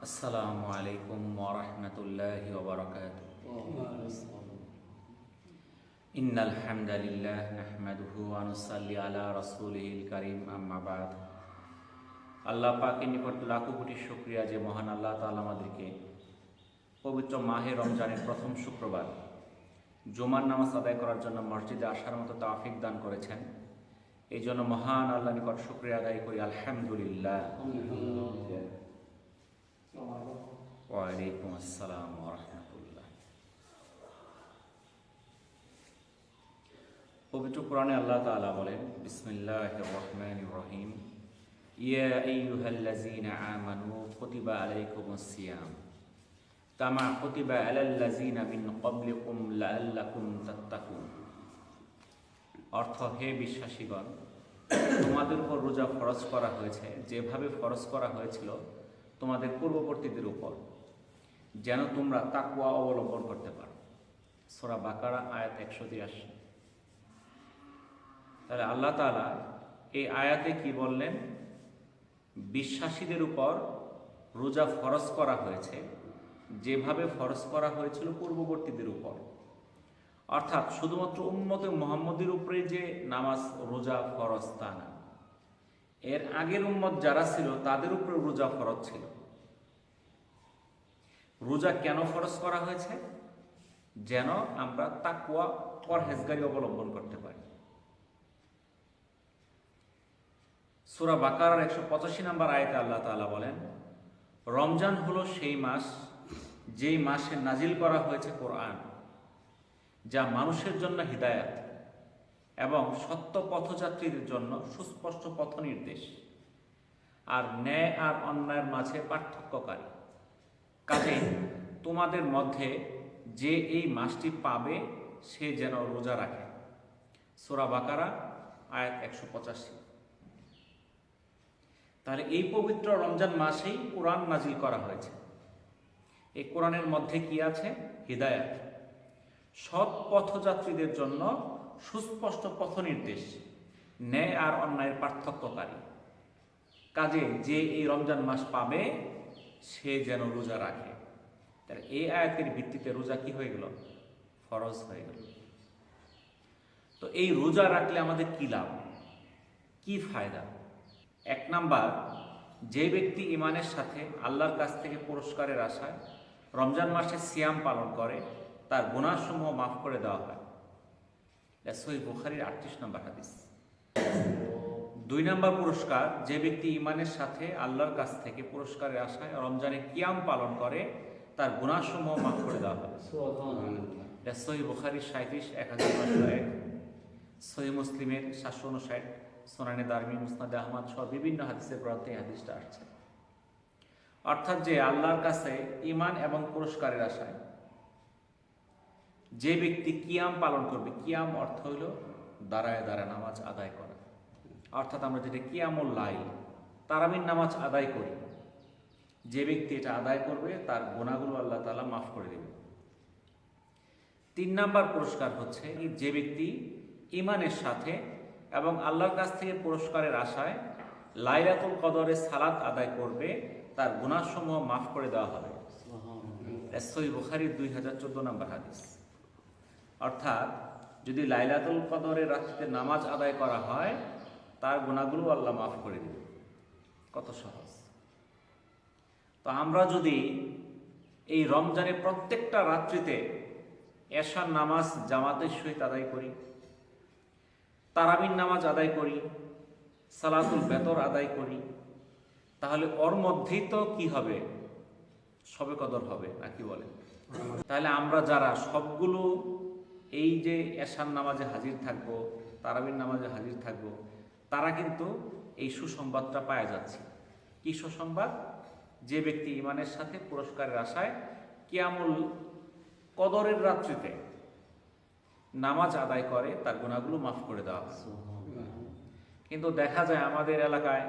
আসসালামু আলাইকুম ওয়া রাহমাতুল্লাহি ওয়া বারাকাতুহু। ইন্নাল হামদালিল্লাহ নাহমাদুহু ওয়া নুসাল্লি আলা রাসূলিহিল কারীম, আম্মা বাদ। আল্লাহ পাকের নিকট লাখো কোটি শুকরিয়া যে মহান আল্লাহ তাআলা আমাদেরকে পবিত্র মাহে রমজানের প্রথম শুক্রবার জুমার নামাজ আদায় করার জন্য মসজিদে আসার মতো তৌফিক দান করেছেন। এই জন্য মহান আল্লাহর নিকট শুকরিয়া আদায় করি, আলহামদুলিল্লাহ। ওয়ালাইকুম আসসালাম ওয়া রাহমাতুল্লাহ। পবিত্র কোরআনে আল্লাহ তাআলা বলেন, বিসমিল্লাহির রহমানির রহিম, ইয়া আইয়ুহাল্লাযীনা আমানু কুতিবা আলাইকুমুস সিয়াম কামা কুতিবা আলাল্লাযীনা মিন ক্বাবলিকুম লাআল্লাকুম তাত্তাকুন। অর্থ, হে বিশ্বাসীগণ, তোমাদের উপর রোজা ফরজ করা হয়েছে যেভাবে ফরজ করা হয়েছিল তোমাদের পূর্ববর্তীদের উপর, যেন তোমরা তাকওয়া অবলম্বন করতে পারো। সূরা বাকারা আয়াত 183। তাহলে আল্লাহ তাআলা এই আয়াতে কি বললেন? বিশ্বাসীদের উপর রোজা ফরজ করা হয়েছে যেভাবে ফরজ করা হয়েছিল পূর্ববর্তীদের উপর। অর্থাৎ শুধুমাত্র উম্মতে মুহাম্মদের উপরে যে নামাজ রোজা ফরজ তা না, এর আগের উম্মত যারা ছিল তাদের উপরে রোজা ফরজ ছিল। রোজা কেন ফরজ করা হয়েছে? যেন আমরা তাকওয়া পরহেজগারি অবলম্বন করতে পারি। সূরা বাকারার 185 নম্বর আয়াতে আল্লাহ তাআলা বলেন, রমজান হলো সেই মাস যেই মাসে নাজিল করা হয়েছে কোরআন, যা মানুষের জন্য হিদায়াত এবং সত্য পথযাত্রীদের জন্য সুস্পষ্ট পথ নির্দেশ আর ন্যায় আর অন্যায়ের মাঝে পার্থক্যকারী। কাজে তোমাদের মধ্যে যে এই মাসটি পাবে সে যেন রোজা রাখে। সূরা বাকারা আয়াত 185। তাহলে এই পবিত্র রমজান মাসেই কোরআন নাজিল করা হয়েছে। এই কোরআনের মধ্যে কি আছে? হিদায়াত, সৎ পথযাত্রীদের জন্য সুস্পষ্ট পথ নির্দেশ, ন্যায় আর অন্যায়ের পার্থক্যকারী। কাজে যে এই রমজান মাস পাবে সে যেন রোজা রাখে। তার এই আয়াতের ভিত্তিতে রোজা কি হয়ে গেল? ফরজ হয়ে গেল। তো এই রোজা রাখলে আমাদের কি লাভ, কি ফায়দা? 1 নাম্বার, যে ব্যক্তি ঈমানের সাথে আল্লাহর কাছ থেকে পুরস্কারের আশায় রমজান মাসে সিয়াম পালন করে তার গুনাহসমূহ মাফ করে দেওয়া হয়। সহিহ বুখারীর 38 নম্বর হাদিস। 2 নাম্বার পুরস্কার, যে ব্যক্তি ঈমানের সাথে আল্লাহর কাছ থেকে পুরস্কারের আশায় রমজানে কিয়াম পালন করে তার গুনাহসমূহ মাফ করে দেওয়া হবে। সহিহ বুখারীর 37, 1001, সহিহ মুসলিমের 759, সুনানে দারমি, মুসনাদে আহমদ সহ বিভিন্ন হাদিসের গ্রন্থে এই হাদিসটা আসছে। অর্থাৎ যে আল্লাহর কাছে ঈমান এবং পুরস্কারের আশায় যে ব্যক্তি কিয়াম পালন করবে, কিয়াম অর্থ হইল দাঁড়ায় দাঁড়ায় নামাজ আদায় করা। অর্থাৎ আমরা যেটা কিয়ামুল লাইল, তারাবির নামাজ আদায় করি, যে ব্যক্তি এটা আদায় করবে তার গুনাহগুলো আল্লাহ তাআলা মাফ করে দেবে। 3 নাম্বার পুরস্কার হচ্ছে যে ব্যক্তি ঈমানের সাথে এবং আল্লাহর কাছ থেকে পুরস্কারের আশায় লাইলাতুল কদরে সালাত আদায় করবে তার গুনাহসমূহ মাফ করে দেওয়া হবে। সহিহ বুখারীর 2014 নম্বর হাদিস। অর্থাৎ যদি লাইলাতুল কদরের রাত্রিতে নামাজ আদায় করা হয় তার গুনাহগুলো আল্লাহ মাফ করে দেবে। কত সহজ! তো আমরা যদি এই রমজানের প্রত্যেকটা রাত্রিতে এশার নামাজ জামাতের সহিত আদায় করি, তারাবির নামাজ আদায় করি, সালাতুল বেতর আদায় করি, তাহলে ওর মধ্যেই তো কি হবে? শবে কদর হবে, নাকি বলে? তাহলে আমরা যারা সবগুলো এই যে এশার নামাজে হাজির থাকবো, তারাবির নামাজে হাজির থাকবো, তারা কিন্তু এই সুসংবাদটা পাওয়া যাচ্ছে। কি সুসংবাদ? যে ব্যক্তি ঈমানের সাথে পুরস্কারের আশায় কিয়ামুল কদরের রাত্রিতে নামাজ আদায় করে তার গুনাহগুলো মাফ করে দেওয়া হয়। কিন্তু দেখা যায় আমাদের এলাকায়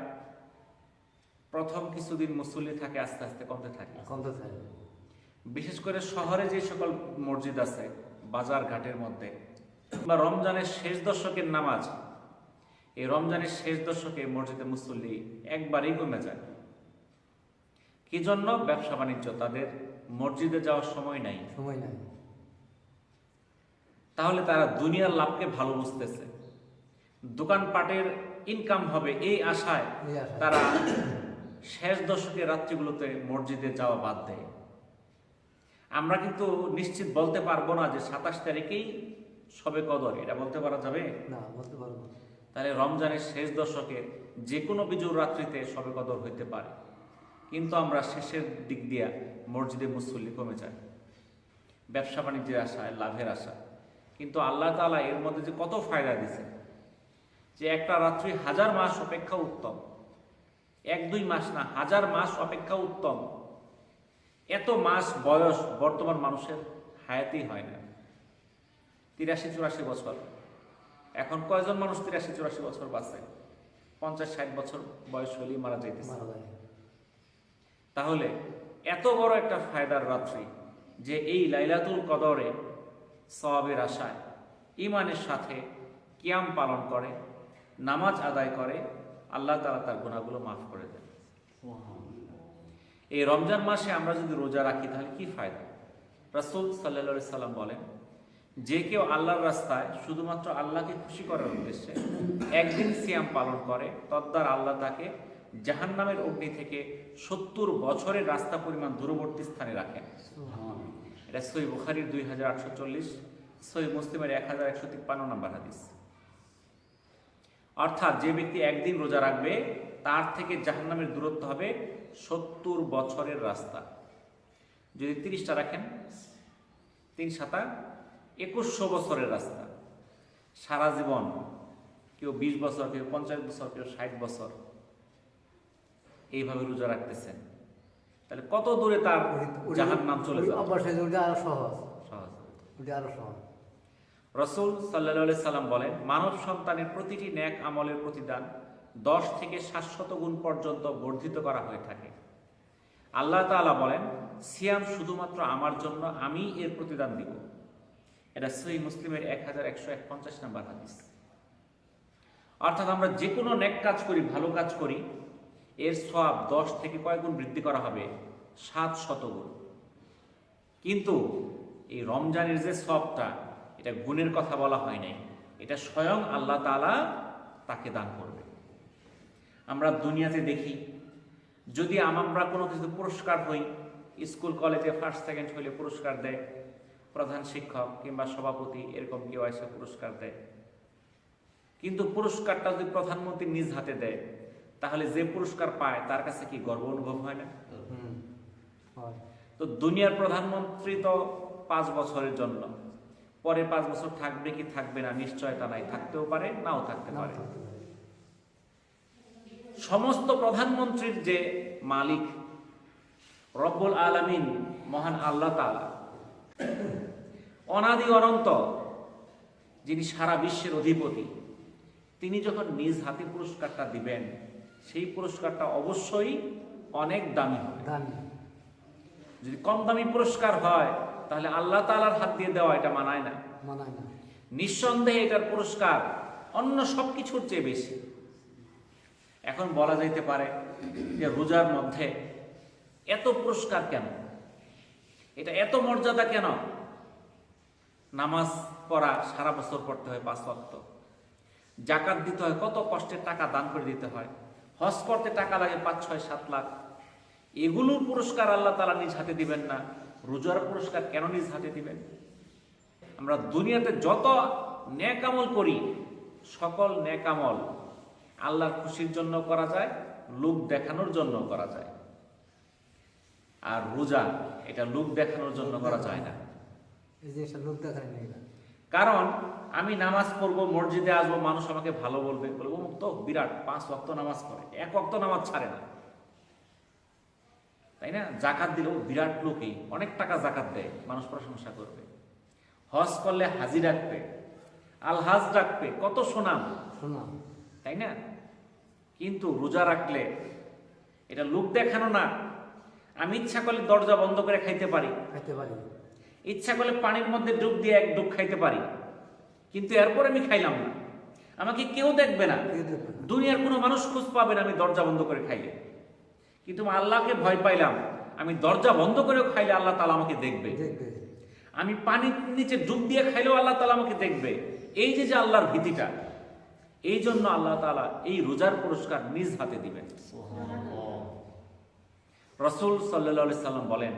প্রথম কিছুদিন মুসল্লি থাকে, আস্তে আস্তে কমতে থাকে। বিশেষ করে শহরে যে সকল মসজিদ আছে, বাজার ঘাটের মধ্যে, বা রমজানের শেষ দশকের নামাজ, এই রমজানের শেষ দশকে মসজিদে মুসল্লি একবারেই কমে যায়। কি জন্য? ব্যবসা বাণিজ্য, তাদের মসজিদে যাওয়ার সময় নাই। তাহলে তারা দুনিয়ার লাভকে ভালো বুঝতেছে, দোকানপাটের ইনকাম হবে এই আশায় তারা শেষ দশকের রাত্রিগুলোতে মসজিদে যাওয়া বাদ দেয়। আমরা কিন্তু নিশ্চিত বলতে পারবো না যে 27 তারিখেই শবে কদর, এটা বলতে পারা যাবে না, বলতে পারবো না। তাহলে রমজানের শেষ দশকে যে কোনো বিজুর রাত্রিতে শবে কদর হইতে পারে, কিন্তু আমরা শেষের দিক দিয়া মসজিদে মুসল্লি কমে যায় ব্যবসা বাণিজ্যের আশায়, লাভের আশা। কিন্তু আল্লাহ তাআলা এর মধ্যে যে কত ফায়দা দিছে, যে একটা রাত্রি 1000 মাস অপেক্ষা উত্তম, 1-2 মাস না, 1000 মাস অপেক্ষা উত্তম। এত মাস বয়স বর্তমান মানুষের হায়াতেই হয় না, 83-84 বছর। এখন কয়জন মানুষ 83-84 বছর বাঁচে? 50-60 বছর বয়স হলেই মারা যাইতেছে। তাহলে এত বড় একটা ফায়দার রাত্রি, যে এই লাইলাতুল কদরে সওয়াবের আশায় ঈমানের সাথে কিয়াম পালন করে, নামাজ আদায় করে, আল্লাহ তাআলা তার গুনাহগুলো মাফ করে দেন। এই রমজান মাসে আমরা যদি রোজা রাখি তাহলে কি ফায়দা? রাসূল সাল্লাল্লাহু আলাইহি সাল্লাম বলেন, যে কেউ আল্লাহর রাস্তায় শুধুমাত্র আল্লাহকে খুশি করার উদ্দেশ্যে একদিন সিয়াম পালন করে, তদ্বারা আল্লাহ তাকে জাহান্নামের অগ্নি থেকে 70 বছরের রাস্তা পরিমাণ দূরবর্তী স্থানে রাখেন। এটা সহিহ বুখারীর 2840, সহিহ মুসলিমের 1153 নম্বর হাদিস। অর্থাৎ যে ব্যক্তি একদিন রোজা রাখবে তার থেকে জাহান্নামের দূরত্ব হবে 70 বছরের রাস্তা। যদি 30টা রাখেন, 3-7 2100 বছরের রাস্তা। সারা জীবন কেউ 20 বছর, কেউ 50 বছর, কেউ 60 বছর এইভাবে রোজা রাখতেছেন, তাহলে কত দূরে তার জাহান্নাম চলে যাবে। রাসূল সাল্লাল্লাহু আলাইহি সাল্লাম বলেন, মানব সন্তানের প্রতিটি নেক আমলের প্রতিদান 10 থেকে 700 গুণ পর্যন্ত বর্ধিত করা হয়ে থাকে। আল্লাহ তাআলা বলেন, সিয়াম শুধুমাত্র আমার জন্য, আমি এর প্রতিদান দিব। এটা সহিহ মুসলিমের 1151 নম্বর হাদিস। অর্থাৎ আমরা যে কোনো নেক কাজ করি, ভালো কাজ করি, এর সওয়াব 10 থেকে কয় গুণ বৃদ্ধি করা হবে? 700 গুণ। কিন্তু এই রমজানের যে সওয়াবটা, এটা গুণের কথা বলা হয় নাই, এটা স্বয়ং আল্লাহ তাআলা তাকে দান করবে। আমরা দুনিয়াতে দেখি, যদি আমরা কোনো কিছু পুরস্কার হই, স্কুল কলেজে ফার্স্ট সেকেন্ড হইলে পুরস্কার দেয়, প্রধান শিক্ষক কিংবা সভাপতি এরকম কেউ এসে পুরস্কার দেয়। কিন্তু পুরস্কারটা যদি প্রধানমন্ত্রী নিজ হাতে দেয়, তাহলে যে পুরস্কার পায় তার কাছে কি গর্ব অনুভব হয় না? তো দুনিয়ার প্রধানমন্ত্রী তো 5 বছরের জন্য, পরে 5 বছর থাকবে কি থাকবে না নিশ্চয়তা নাই, থাকতেও পারে, নাও থাকতে পারে। সমস্ত প্রধানমন্ত্রীর যে মালিক রব্বুল আলামিন, মহান আল্লাহ তাআলা, অনাদি অনন্ত, যিনি সারা বিশ্বের অধিপতি, তিনি যখন নিজ হাতে পুরস্কারটা দিবেন, সেই পুরস্কারটা অবশ্যই অনেক দামি হবে। যদি কম দামি পুরস্কার হয় তাহলে আল্লাহ তাআলার হাত দিয়ে দেওয়া এটা মানায় না। নিঃসন্দেহে এটার পুরস্কার অন্য সবকিছুর চেয়ে বেশি। এখন বলা যাইতে পারে যে রোজার মধ্যে এত পুরস্কার কেন, এটা এত মর্যাদা কেন? নামাজ পড়া সারা বছর পড়তে হয় 5 ওয়াক্ত, জাকাত দিতে হয়, কত কষ্টের টাকা দান করে দিতে হয়, হজ করতে টাকা লাগে 5-6-7 লাখ, এগুলোর পুরস্কার আল্লাহ তাআলা নিজ হাতে দিবেন না, রোজার পুরস্কার কেন নিজ হাতে দিবেন? আমরা দুনিয়াতে যত নেক আমল করি, সকল নেক আমল আল্লাহর খুশির জন্য করা যায়, লোক দেখানোর জন্য করা যায়। আর রোজা এটা লোক দেখানোর জন্য করা যায় না। কারণ আমি নামাজ পড়বো, মসজিদে আসবো, মানুষ আমাকে ভালো বলবে, বলবো তো বিরাট 5 ওয়াক্ত নামাজ পড়ে, 1 ওয়াক্ত নামাজ ছাড়ে না, তাই না? জাকাত দিলেও বিরাট লোকই, অনেক টাকা জাকাত দেয়, মানুষ প্রশংসা করবে। হজ করলে হাজি রাখবে, আল হাজ রাখবে, কত সুনাম, তাই না? কিন্তু রোজা রাখলে এটা লোক দেখানো না। আমি ইচ্ছা করলে দরজা বন্ধ করে খাইতে পারি, ইচ্ছা করলে পানির মধ্যে ডুব দিয়ে 1 ডুব খাইতে পারি, কিন্তু এরপর আমি খাইলাম না, আমাকে কেউ দেখবে না, দুনিয়ার কোনো মানুষ খোঁজ পাবে না আমি দরজা বন্ধ করে খাইলে। কিন্তু আমি আল্লাহকে ভয় পাইলাম, আমি দরজা বন্ধ করেও খাইলে আল্লাহ তাআলা আমাকে দেখবে, আমি পানির নিচে ডুব দিয়ে খাইলেও আল্লাহ তাআলা আমাকে দেখবে। এই যে যে আল্লাহর ভীতিটা, এই জন্য আল্লাহ তাআলা এই রোজার পুরস্কার নিজ হাতে দিবেন। রাসূল সাল্লাল্লাহু আলাইহি সাল্লাম বলেন,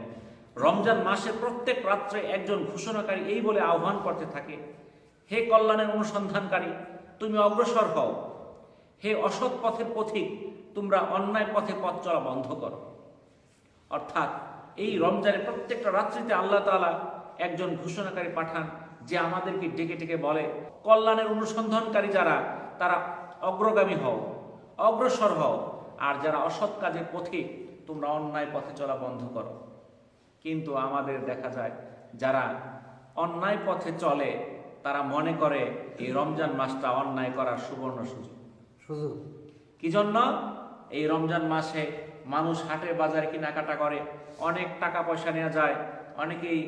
রমজান মাসে প্রত্যেক রাত্রে একজন ঘোষণাকারী এই বলে আহ্বান করতে থাকে, হে কল্যাণের অনুসন্ধানকারী, তুমি অগ্রসর হও, হে অসৎ পথের পথিক, তোমরা অন্যায় পথে পথ চলা বন্ধ করো। অর্থাৎ এই রমজানের প্রত্যেকটা রাত্রিতে আল্লাহ তাআলা একজন ঘোষণাকারী পাঠান, যে আমাদেরকে ডেকে ডেকে বলে, কল্যাণের অনুসন্ধানকারী যারা, তারা অগ্রগামী হও, অগ্রসর হও, আর যারা অসৎ কাজের পথিক, তোমরা অন্যায় পথে চলা বন্ধ করো। কিন্তু আমাদের দেখা যায় যারা অন্যায় পথে চলে, তারা মনে করে এই রমজান মাসটা অন্যায় করার সুবর্ণ সুযোগ। কি জন্য? এই রমজান মাসে মানুষ হাটে বাজারে কেনাকাটা করে, অনেক টাকা পয়সা নেওয়া যায়, অনেকেই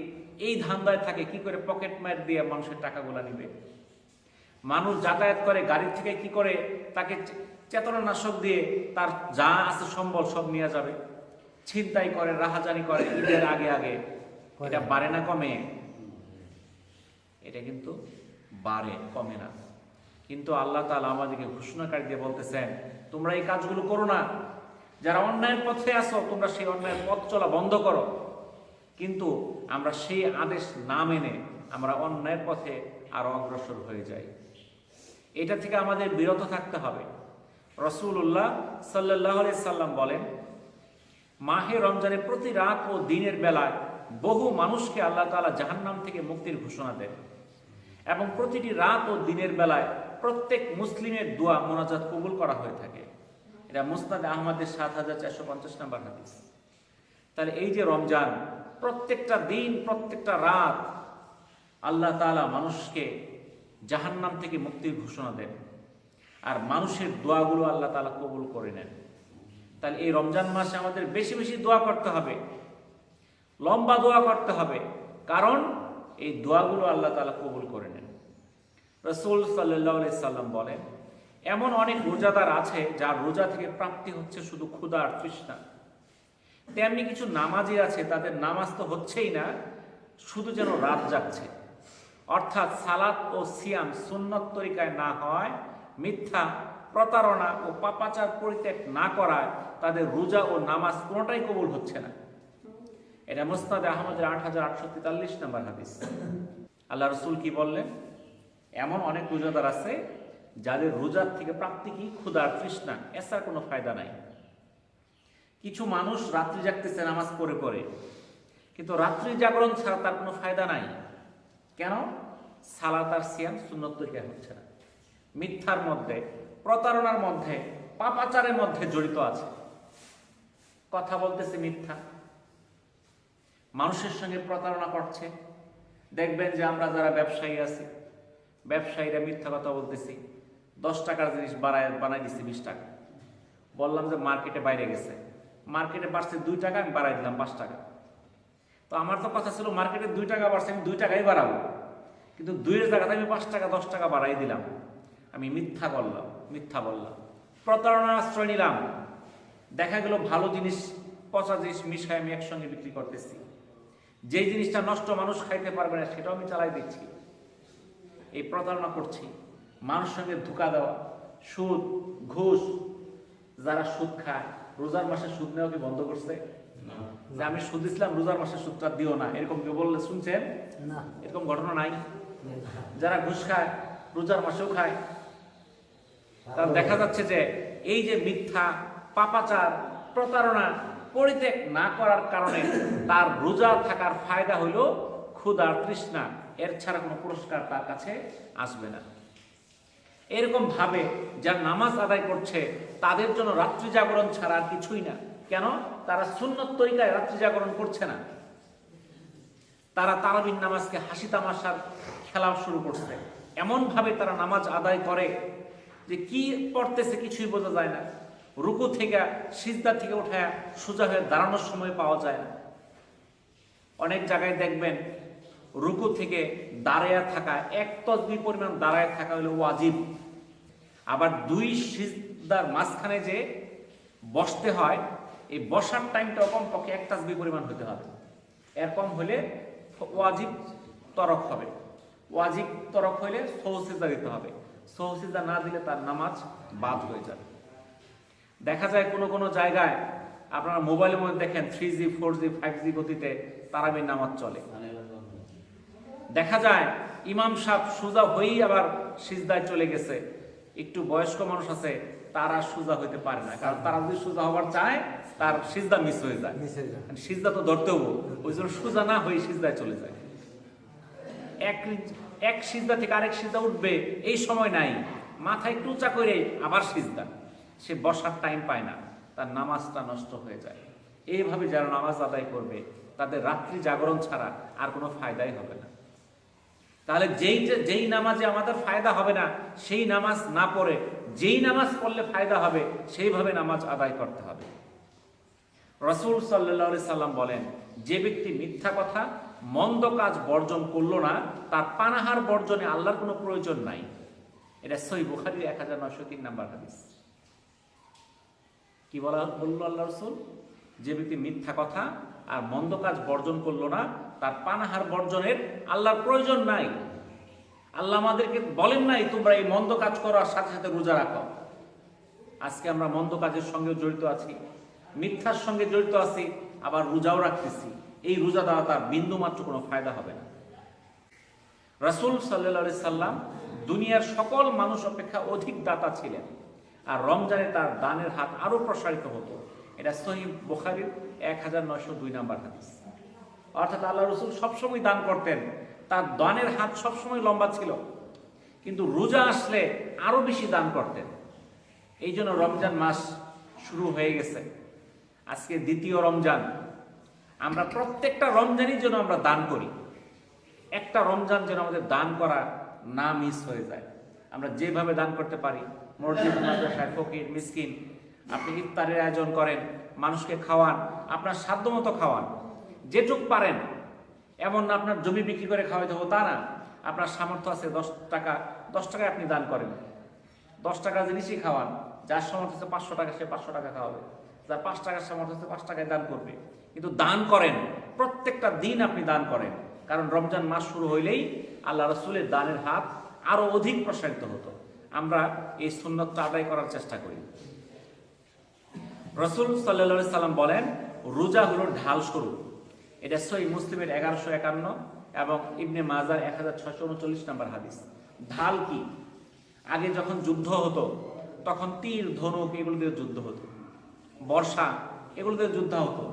এই ধান্দায় থাকে কি করে পকেট মার দিয়ে মানুষের টাকাগুলো নিবে। মানুষ যাতায়াত করে গাড়ি থেকে কি করে তাকে চেতনানাশক দিয়ে তার যা আছে সম্বল সব নিয়ে যাবে। ছিনতাই করে, রাহাজানি করে ঈদের আগে আগে। এটা বাড়ে না কমে? এটা কিন্তু বাড়ে, কমে না। কিন্তু আল্লাহ তাআলা আমাদেরকে ঘোষণাকারী দিয়ে বলতেছেন, তোমরা এই কাজগুলো করো না, যারা অন্যায়ের পথে আসো তোমরা সেই অন্যায়ের পথ চলা বন্ধ করো। কিন্তু আমরা সেই আদেশ না মেনে আমরা অন্যায়ের পথে আরো অগ্রসর হয়ে যাই। এটা থেকে আমাদের বিরত থাকতে হবে। রাসূলুল্লাহ সাল্লাল্লাহু আলাইহি সাল্লাম বলেন, মাহে রমজানের প্রতি রাত ও দিনের বেলায় বহু মানুষকে আল্লাহ তাআলা জাহান্নাম থেকে মুক্তির ঘোষণা দেন, এবং প্রতিটি রাত ও দিনের বেলায় প্রত্যেক মুসলিমের দোয়া মোনাজাত কবুল করা হয়ে থাকে। এটা মুসনাদ আহমদের ৭,৪৫০ নম্বর হাদিস। তাহলে এই যে রমজান, প্রত্যেকটা দিন প্রত্যেকটা রাত আল্লাহ তাআলা মানুষকে জাহান্নাম থেকে মুক্তির ঘোষণা দেন, আর মানুষের দোয়াগুলো আল্লাহ তাআলা কবুল করে নেন। তাহলে এই রমজান মাসে আমাদের বেশি বেশি দোয়া করতে হবে, লম্বা দোয়া করতে হবে, কারণ এই দোয়াগুলো আল্লাহ তাআলা কবুল করে নেন। রাসূল সাল্লাল্লাহু আলাইহি সাল্লাম বলেন, এমন অনেক রোজাদার আছে যার রোজা থেকে প্রাপ্তি হচ্ছে শুধু ক্ষুধা আর তৃষ্ণা। তেমনি কিছু নামাজি আছে, তাদের নামাজ তো হচ্ছেই না, শুধু যেন রাত জাগছে। অর্থাৎ সালাত ও সিয়াম সুন্নত তরিকায় না হয়, মিথ্যা, প্রতারণা ও পাপাচার পরিত্যাগ না করায় তাদের রোজা ও নামাজ কোনোটাই কবুল হচ্ছে না। এটা মুসনাদে আহমদের ৮,৮৪৩ নম্বর হাদিস। আল্লাহ রাসূল কি বললেন? এমন অনেক রোজাদার আছে যাদের রোজার থেকে প্রাপ্তি কি? ক্ষুধার তৃষ্ণা, এছাড়া কোনো ফায়দা নাই। কিছু মানুষ রাত্রি জাগতেছে নামাজ পড়ে পড়ে, কিন্তু রাত্রি জাগরণ ছাড়া তার কোনো ফায়দা নাই। কেন? সালাত আর সিয়াম সুন্নত তরিকায় হচ্ছে না, মিথ্যার মধ্যে, প্রতারণার মধ্যে, পাপাচারের মধ্যে জড়িত আছে। কথা বলতেছে মিথ্যা, মানুষের সঙ্গে প্রতারণা করছে। দেখবেন যে আমরা যারা ব্যবসায়ী আছি, ব্যবসায়ীরা মিথ্যা কথা বলতেছি, 10 টাকার জিনিস বানাই দিচ্ছি 20 টাকা। বললাম যে মার্কেটে বাইরে গেছে, মার্কেটে বাড়ছে 2 টাকা, আমি বাড়াই দিলাম 5 টাকা। তো আমার তো কথা ছিল মার্কেটে 2 টাকা বাড়ছে, আমি 2 টাকাই বাড়াবো, কিন্তু 2-এর জায়গাতে আমি 5 টাকা 10 টাকা বাড়াই দিলাম। আমি মিথ্যা বললাম, প্রতারণার আশ্রয় নিলাম। দেখা গেল ভালো জিনিস পচা জিনিস মিশাই আমি একসঙ্গে বিক্রি করতেছি, যেই জিনিসটা নষ্ট মানুষ খাইতে পারবে না সেটাও আমি চালাই দিচ্ছি। এই প্রতারণা করছি, মানুষের সঙ্গে ধোঁকা দেওয়া, সুদ, ঘুষ। যারা সুদ খায়, রোজার মাসে সুদ নেওয়া কি বন্ধ করছে? যে আমি সুদ দিছিলাম, রোজার মাসে সুদটা দিও না, এরকম কেউ বললে শুনছেন? এরকম ঘটনা নাই। যারা ঘুষ খায়, রোজার মাসেও খায়। তার দেখা যাচ্ছে যে এই যে মিথ্যা, পাপাচার, প্রতারণা পরিত্যাগ না করার কারণে তার রোজা থাকার ফায়দা হলো ক্ষুধার তৃষ্ণা, এর ছাড়া কোনো পুরস্কার তার কাছে আসবে না। এরকম ভাবে যারা নামাজ আদায় করছে তাদের জন্য রাত্রি জাগরণ ছাড়া আর কিছুই না। কেন? তারা সুন্নত তরিকায় রাত্রি জাগরণ করছে না, তারা তারাবির নামাজকে হাসি তামাশার খেলা শুরু করছে। এমন ভাবে তারা নামাজ আদায় করে যে কি পড়তেছে কিছুই বোঝা যায় না। রুকু থেকে, সিজদা থেকে উঠে সোজা হয়ে দাঁড়ানোর সময় পাওয়া যায় না। অনেক জায়গায় দেখবেন রুকু থেকে দাঁড়ায়া থাকা, 1 তাসবিহ পরিমাণ দাঁড়ায় থাকা হলো ওয়াজিব। আবার 2 সিজদার মাঝখানে যে বসতে হয়, এই বসার টাইমটা কমপক্ষে 1 তাসবিহ পরিমাণ হতে হবে। এর কম হলে ওয়াজিব তরক হবে, ওয়াজিব তরক হলে সহসিজদা দিতে হবে, সহসিজদা না দিলে তার নামাজ বাদ হয়ে যাবে। দেখা যায় কোনো কোনো জায়গায় আপনারা মোবাইলের মধ্যে দেখেন 3G 4G 5G গতিতে তারাবির নামাজ চলে। দেখা যায় ইমাম সাহেব সুজা হয়েই আবার সিজদায় চলে গেছে। একটু বয়স্ক মানুষ আছে, তারা সুজা হইতে পারে না, কারণ তারা যদি সুজা হবার চায় তার সিজদা মিস হয়ে যায়, সিজদা তো ধরতে হবো, ওই জন্য সুজা না হয়ে সিজদায় চলে যায়। এক সিজদা থেকে আরেক সিজদা উঠবে এই সময় নাই, মাথা একটু উঁচা করে আবার সিজদা, সে বসার টাইম পায় না, তার নামাজটা নষ্ট হয়ে যায়। এইভাবে যারা নামাজ আদায় করবে তাদের রাত্রি জাগরণ ছাড়া আর কোনো ফায়দাই হবে না। তাহলে যেই নামাজে আমাদের ফায়দা হবে না সেই নামাজ না পড়ে যেই নামাজ পড়লে ফায়দা হবে সেইভাবে নামাজ আদায় করতে হবে। রাসূল সাল্লাল্লাহু আলাইহি সাল্লাম বলেন, যে ব্যক্তি মিথ্যা কথা মন্দ কাজ বর্জন করলো না তার পানাহার বর্জনে আল্লাহর কোনো প্রয়োজন নাই। এটা সহিহ বুখারীর 1903 নম্বর হাদিস। কি বললো আল্লাহ রাসূল? যে ব্যক্তি মিথ্যা কথা আর মন্দ কাজ বর্জন করলো না তার পানাহার বর্জনের আল্লাহর প্রয়োজন নাই। আল্লাহ আমাদেরকে বলেন নাই তোমরা এই মন্দ কাজ করো আর সাথে সাথে রোজা রাখো। আজকে আমরা মন্দ কাজের সঙ্গে জড়িত আছি, মিথ্যার সঙ্গে জড়িত আছি, আবার রোজাও রাখতেছি। এই রোজা দ্বারা তার বিন্দু মাত্র কোনো ফায়দা হবে না। রাসূল সাল্লাল্লাহু আলাইহি সাল্লাম দুনিয়ার সকল মানুষ অপেক্ষা অধিক দাতা ছিলেন, আর রমজানে তার দানের হাত আরো প্রসারিত হতো। এটা সহিহ বুখারীর 1902 নম্বর হাদিস। অর্থাৎ আল্লাহ রাসূল সবসময় দান করতেন, তার দানের হাত সবসময় লম্বা ছিল, কিন্তু রোজা আসলে আরো বেশি দান করতেন। এই জন্য রমজান মাস শুরু হয়ে গেছে, আজকে দ্বিতীয় রমজান। আমরা প্রত্যেকটা রমজানই যেন আমরা দান করি, একটা রমজান যেন আমাদের দান করা না মিস হয়ে যায়। আমরা যেভাবে দান করতে পারি, মসজিদ মাদ্রাসায় ফকির মিসকিন, আপনি ইফতারের আয়োজন করেন, মানুষকে খাওয়ান, আপনার সাধ্যমতো খাওয়ান, যেটুক পারেন। এমন না আপনার জমি বিক্রি করে খাওয়াইতে হবে তা না, আপনার সামর্থ্য আছে 10 টাকায় আপনি দান করেন, 10 টাকা জিনিসই খাওয়ান। যার সামর্থ্য আছে 500 টাকা সে 500 টাকা খাওয়াবে, যার 5 টাকার সামর্থ্য আছে 5 টাকায় দান করবে। কিন্তু দান করেন, প্রত্যেকটা দিন আপনি দান করেন, কারণ রমজান মাস শুরু হইলেই আল্লাহ রাসূলের দানের হাত আরো অধিক প্রসারিত হতো। আমরা এই সুন্নতটা আদায় করার চেষ্টা করি। রাসূল সাল্লাল্লাহু আলাইহি সাল্লাম বলেন, রোজা হলো ঢাল স্বরূপ। এটা সহিহ মুসলিমের 1151 এবং ইবনে মাজার 1639 নম্বর হাদিস। ঢাল কি? আগে যখন যুদ্ধ হতো তখন তীর ধনুক এগুলো দিয়ে যুদ্ধ হতো, বর্ষা এগুলো দিয়ে যুদ্ধ হতো।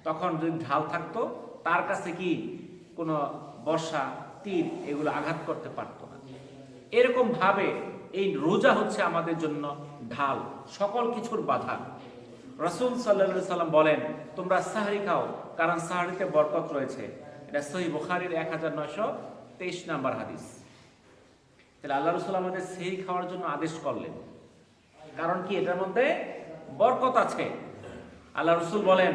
তখন যদি ঢাল থাকতো তার কাছে কি কোনো বর্ষা তীর এগুলো আঘাত করতে পারতো না। এরকম ভাবে এই রোজা হচ্ছে আমাদের জন্য ঢাল, সকল কিছুর বাধা। রাসূল সাল্লাল্লাহু আলাইহি সাল্লাম বলেন, তোমরা সাহরি খাও, কারণ সাহরিতে বরকত রয়েছে। এটা সহিহ বুখারীর 1923 নম্বর হাদিস। তাহলে আল্লাহ রাসূল আমাদের সেহরি খাওয়ার জন্য আদেশ করলেন, কারণ কি এটার মধ্যে বরকত আছে। আল্লাহ রাসূল বলেন,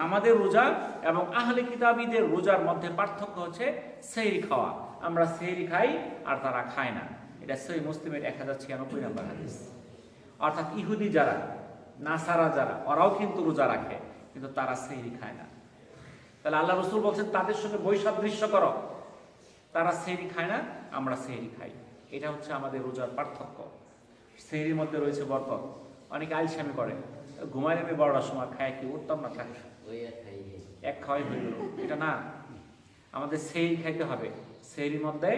আমাদের রোজা এবং আহলে কিতাবীদের রোজার মধ্যে পার্থক্য হচ্ছে সেহরি খাওয়া। আমরা সেহরি খাই আর তারা খায় না। এটা সহিহ মুসলিমের 1096 নম্বর হাদিস। অর্থাৎ ইহুদি যারা, নাসারা যারা, ওরাও কিন্তু রোজা রাখে, কিন্তু তারা সেহরি খায় না। তাহলে আল্লাহ রাসূল বলছেন তাদের সঙ্গে বৈসাদৃশ্য করো, তারা সেহরি খায় না, আমরা সেহরি খাই। এটা হচ্ছে আমাদের রোজার পার্থক্য। সেহরির মধ্যে রয়েছে বরকত। অনেকে আলসামি করে, ঘুমাই নেবে 12টার সময়, খায় কি উঠতাম না, থাক এক খাওয়াই হয়ে গেল। এটা না, আমাদের সেহরি খাইতে হবে, সেহরির মধ্যে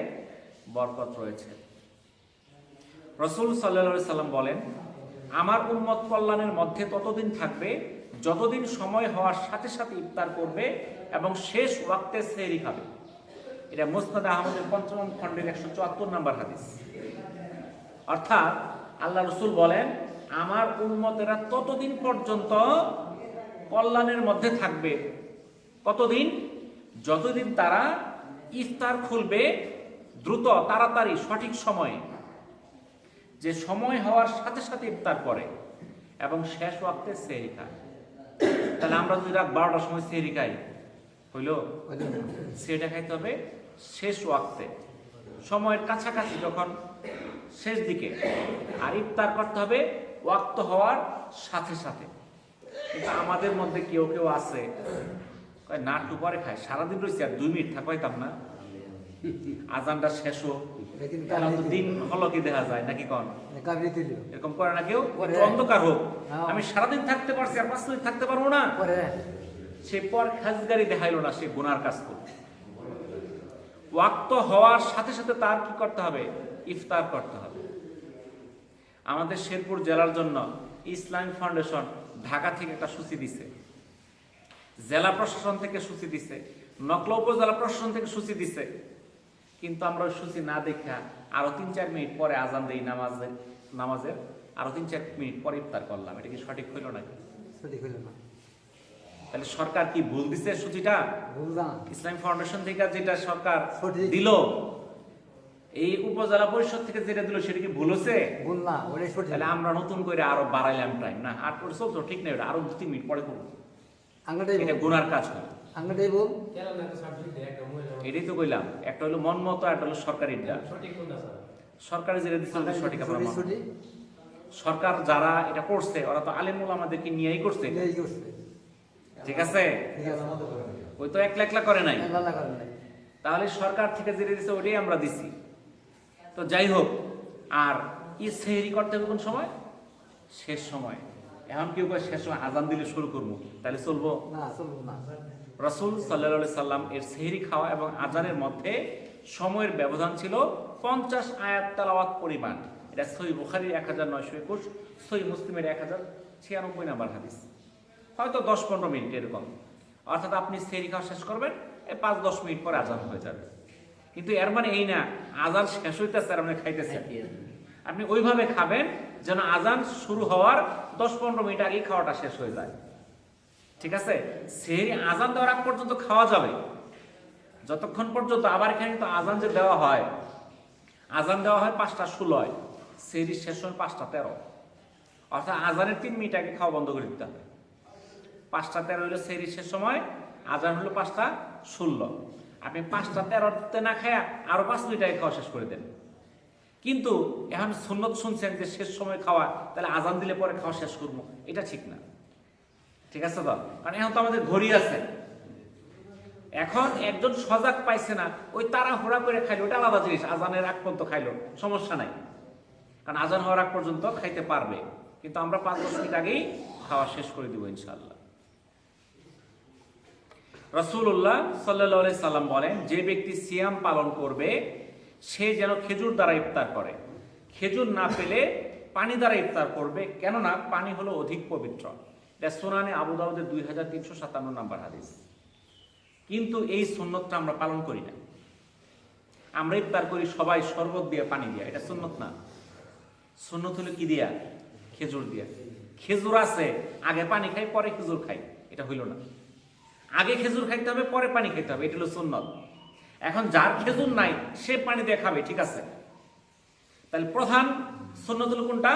বরকত রয়েছে। রাসূল সাল্লাল্লাহু আলাইহি সাল্লাম বলেন, আমার উম্মত কল্যাণের মধ্যে ততদিন থাকবে যতদিন সময় হওয়ার সাথে সাথে ইফতার করবে এবং শেষ ওয়াক্তে সেহরি খাবে। এটা মুসনাদ আহমদের 5ম খণ্ডের 174 নম্বর হাদিস। অর্থাৎ আল্লাহ রাসূল বলেন, আমার উম্মতেরা ততদিন পর্যন্ত কল্যাণের মধ্যে থাকবে। কতদিন? যতদিন তারা ইফতার খুলবে দ্রুত, তাড়াতাড়ি, সঠিক সময়ে, যে সময় হওয়ার সাথে সাথে ইফতার করে এবং শেষ ওয়াক্তে সেহরি খায়। তাহলে আমরা যদি রাত 12টার সময় সেহরি খাই, হইল? সেটা খাইতে হবে শেষ ওয়াক্তে, সময়ের কাছাকাছি, যখন শেষ দিকে। আর ইফতার করতে হবে ওয়াক্ত হওয়ার সাথে সাথে। কিন্তু আমাদের মধ্যে কেউ কেউ আছে কয় না একটু পরে খায়, সারাদিন রয়েছে আর 2 মিনিট থাকাইতাম না, আজানটা শেষ হোক, দিন হলো কি দেখা যায় নাকি কন এরকম করে না কেউ, একটু অন্ধকার হোক, আমি সারাদিন থাকতে পারছি আর 5 মিনিট থাকতে পারবো না, সে পর খাজগারি দেখাইলো না, সে গুনার কাজ করবে। ওয়াক্ত হওয়ার সাথে সাথে তার কি করতে হবে? ইফতার করতে হবে। আমাদের শেরপুর জেলার জন্য ইসলামিক ফাউন্ডেশন ঢাকা থেকে একটা সূচি দিছে, জেলা প্রশাসন থেকে সূচি দিছে, নকলা উপজেলা প্রশাসন থেকে সূচি দিছে, কিন্তু আমরা ওই সূচি না দেখা আরো 3-4 মিনিট পরে আজান দেই নামাজের আরো 3-4 মিনিট পরে ইফতার করলাম। এটা কি সঠিক হইল নাকি? সঠিক হইল না। তাহলে সরকার কি ভুল দিছে সূচিটা? ইসলামিক ফাউন্ডেশন থেকে যেটা সরকার দিল, এই উপজেলা পরিষদ থেকে যেটা দিল, সেটা কি ভুল হচ্ছে? ভুল না, ওটাই সঠিক। তাহলে আমরা নতুন করে আরো বাড়াইলাম টাইম, না 8 করে চলতো, ঠিক না, আরো 2-3 মিনিট পরে করবো, এটা গুনার কাজ হয়। আঙ্গাটাই বল, এটাই তো কইলাম, একটা হলো মন মতো, একটা হলো সরকারি। সরকারি যেটা দিচ্ছে সঠিক, সরকার যারা এটা করছে ওরা তো আলেম ওলামাদেরকে নিয়েই করছে, ঠিক আছে, ওই তো একলা একলা করে নাই। তাহলে সরকার থেকে যেটা দিচ্ছে ওটাই আমরা দিছি। তো যাই হোক, আর ই সেহরি করতে হবে কোন সময়? শেষ সময়। এখন কেউ শেষ সময় আজান দিলে শুরু করবো, তাহলে চলবো না? চলবো না। রাসূল সাল্লাল্লাহু আলাইহি সাল্লাম এর সেহরি খাওয়া এবং আজানের মধ্যে সময়ের ব্যবধান ছিল 50 আয়াত তেলাওয়াত পরিমাণ। এটা সহিহ বুখারীর 1921, সহিহ মুসলিমের 1096 নাম্বার হাদিস। হয়তো 10-15 মিনিট এরকম, অর্থাৎ আপনি সেহরি খাওয়া শেষ করবেন, 5-10 মিনিট পরে আজান হয়ে যাবে। কিন্তু এর মানে এই না আজান শেষ হইতেছে আর আপনি খাইতেছেন। আপনি ওইভাবে খাবেন যেন আজান শুরু হওয়ার 10-15 মিনিট আগেই খাওয়াটা শেষ হয়ে যায়, ঠিক আছে? সেহরি আজান দেওয়ার আগ পর্যন্ত খাওয়া যাবে, যতক্ষণ পর্যন্ত, আবার এখানে কিন্তু আজান যে দেওয়া হয়, আজান দেওয়া হয় 5:16, সেহরি শেষ হয় 5:13, অর্থাৎ আজানের 3 মিনিট আগে খাওয়া বন্ধ করে দিতে হবে। 5:13 হইলো সেহরি শেষ সময়, আজান হলো 5:16। আপনি 5:13 না খায়া আরো 5 মিনিট আগে খাওয়া শেষ করে দেন। কিন্তু এখন সুন্নত শুনছেন যে শেষ সময় খাওয়া, তাহলে আজান দিলে পরে খাওয়া শেষ করবো, এটা ঠিক না, ঠিক আছে তো? কারণ এখন তো আমাদের ঘড়ি আছে, এখন একজন সজাগ পাইছে না, ওই তাড়াহুড়া করে খাইলো, ওটা আলাদা জিনিস। আজানের আগ পর্যন্ত খাইলো সমস্যা নাই, কারণ আজান হওয়ার আগ পর্যন্ত খাইতে পারবে, কিন্তু আমরা 5-10 মিনিট আগেই খাওয়া শেষ করে দিব ইনশাআল্লাহ। রাসূলুল্লাহ সাল্লাল্লাহু আলাইহি সাল্লাম বলেন, যে ব্যক্তি সিয়াম পালন করবে সে যেন খেজুর দ্বারা ইফতার করে, খেজুর না পেলে পানি দ্বারা ইফতার করবে, কেননা পানি হলো অধিক পবিত্র। এটা সুনানে আবু দাউদের 2357 নাম্বার হাদিস। কিন্তু এই সুন্নতটা আমরা পালন করি না, আমরা ইফতার করি সবাই শরবত দিয়ে, পানি দিয়ে, এটা সুন্নত না। সুন্নত হলো কি দিয়া? খেজুর দিয়া। খেজুর আছে, আগে পানি খাই পরে খেজুর খাই, এটা হইল না। আগে খেজুর খাইতে হবে পরে পানি খাইতে হবে, এটা হলো সুন্নত। এখন যার খেজুর নাই সে পানি দিয়ে খাবে, ঠিক আছে? তাহলে প্রধান সুন্নত হলো কোনটা?